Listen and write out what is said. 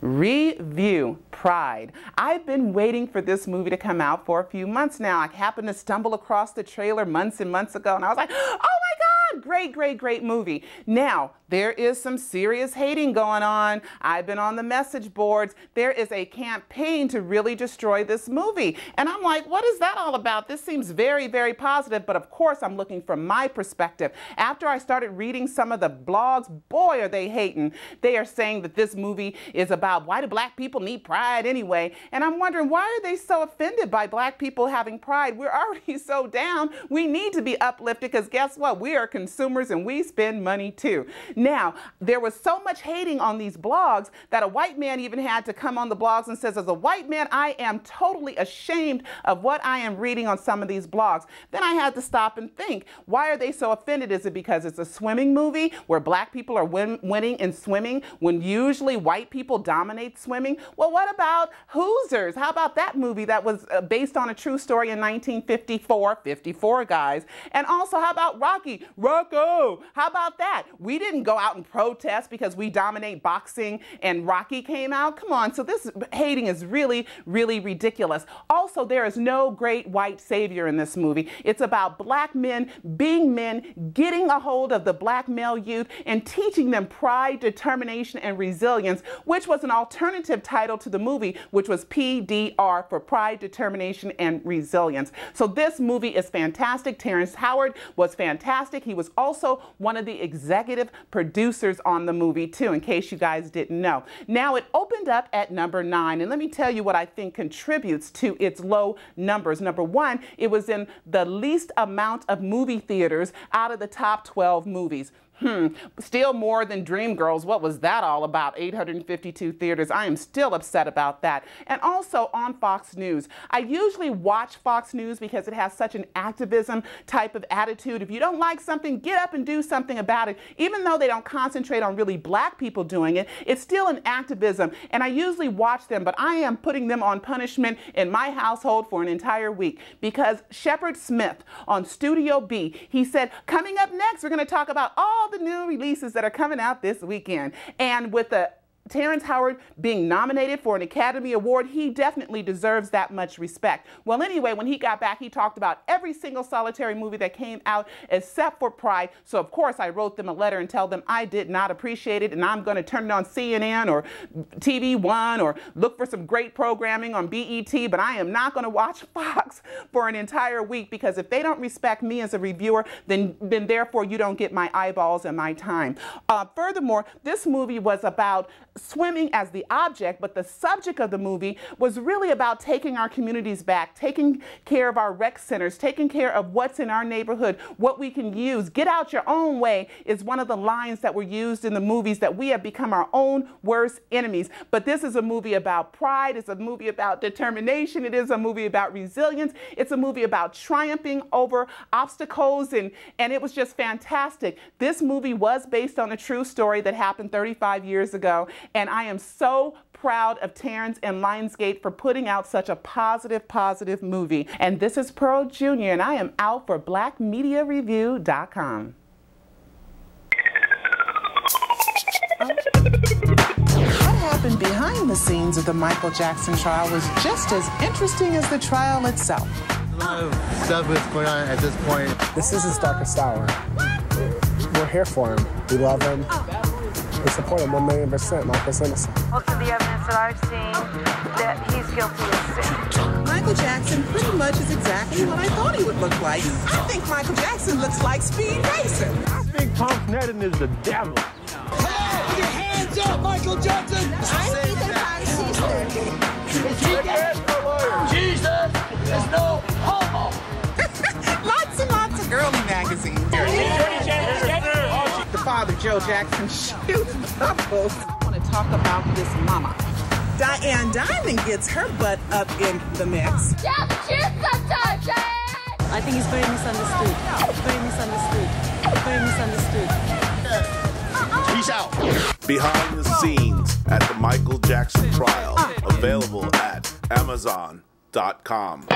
Review Pride. I've been waiting for this movie to come out for a few months now. I happened to stumble across the trailer months and months ago, and I was like, oh my God, great, great, great movie. Now, there is some serious hating going on. I've been on the message boards. There is a campaign to really destroy this movie. And I'm like, what is that all about? This seems very, very positive, but of course I'm looking from my perspective. After I started reading some of the blogs, boy, are they hating. They are saying that this movie is about why do black people need pride anyway? And I'm wondering, why are they so offended by black people having pride? We're already so down. We need to be uplifted because guess what? We are consumers and we spend money too. Now, there was so much hating on these blogs that a white man even had to come on the blogs and says, as a white man, I am totally ashamed of what I am reading on some of these blogs. Then I had to stop and think, why are they so offended? Is it because it's a swimming movie where black people are winning in swimming when usually white people dominate swimming? Well, what about Hoosiers? How about that movie that was based on a true story in 1954, 54 guys? And also, how about Rocky? Rocco! How about that? We didn't go out and protest because we dominate boxing and Rocky came out. Come on, so this hating is really, really ridiculous. Also, there is no great white savior in this movie. It's about black men being men, getting a hold of the black male youth and teaching them pride, determination, and resilience, which was an alternative title to the movie, which was PDR, for Pride, Determination, and Resilience. So this movie is fantastic. Terrence Howard was fantastic. He was also one of the executive producers on the movie too, in case you guys didn't know. Now, it opened up at number 9, and let me tell you what I think contributes to its low numbers. Number 1, it was in the least amount of movie theaters out of the top 12 movies. Still more than Dreamgirls. What was that all about? 852 theaters. I am still upset about that. And also on Fox News. I usually watch Fox News because it has such an activism type of attitude. If you don't like something, get up and do something about it. Even though they don't concentrate on really black people doing it, it's still an activism. And I usually watch them, but I am putting them on punishment in my household for an entire week because Shepard Smith on Studio B, he said, coming up next, we're going to talk about all the new releases that are coming out this weekend. And with the Terrence Howard being nominated for an Academy Award, he definitely deserves that much respect. Well, anyway, when he got back, he talked about every single solitary movie that came out except for Pride. So, of course, I wrote them a letter and tell them I did not appreciate it, and I'm going to turn it on CNN or TV One or look for some great programming on BET, but I am not going to watch Fox for an entire week because if they don't respect me as a reviewer, then therefore you don't get my eyeballs and my time. Furthermore, this movie was about swimming as the object, but the subject of the movie was really about taking our communities back, taking care of our rec centers, taking care of what's in our neighborhood, what we can use. Get out your own way is one of the lines that were used in the movies, that we have become our own worst enemies. But this is a movie about pride. It's a movie about determination. It is a movie about resilience. It's a movie about triumphing over obstacles, and it was just fantastic. This movie was based on a true story that happened 35 years ago. And I am so proud of Terrence and Lionsgate for putting out such a positive movie. And this is Pearl Jr., and I am out for BlackMediaReview.com. What happened behind the scenes of the Michael Jackson trial was just as interesting as the trial itself. A lot of stuff is going on at this point. This is his darkest hour. We're here for him. We love him. We support him 1,000,000%. Michael's innocent. Most of the evidence that I've seen that he's guilty of sin. Michael Jackson pretty much is exactly what I thought he would look like. I think Michael Jackson looks like Speed Racer. I think Tom Sneddon is the devil. Hey, put your hands up, Michael Jackson! I'm Ethan Hawke's sister. Jesus is no homo! Lots and lots of girly magazines. The father, Joe Jackson, shoots bubbles. I want to talk about this mama. Diane Diamond gets her butt up in the mix. Yeah, but cheers sometimes, Diane! I think he's very misunderstood. Very misunderstood. Very misunderstood. Peace out. Behind the scenes at the Michael Jackson trial. Available at Amazon.com.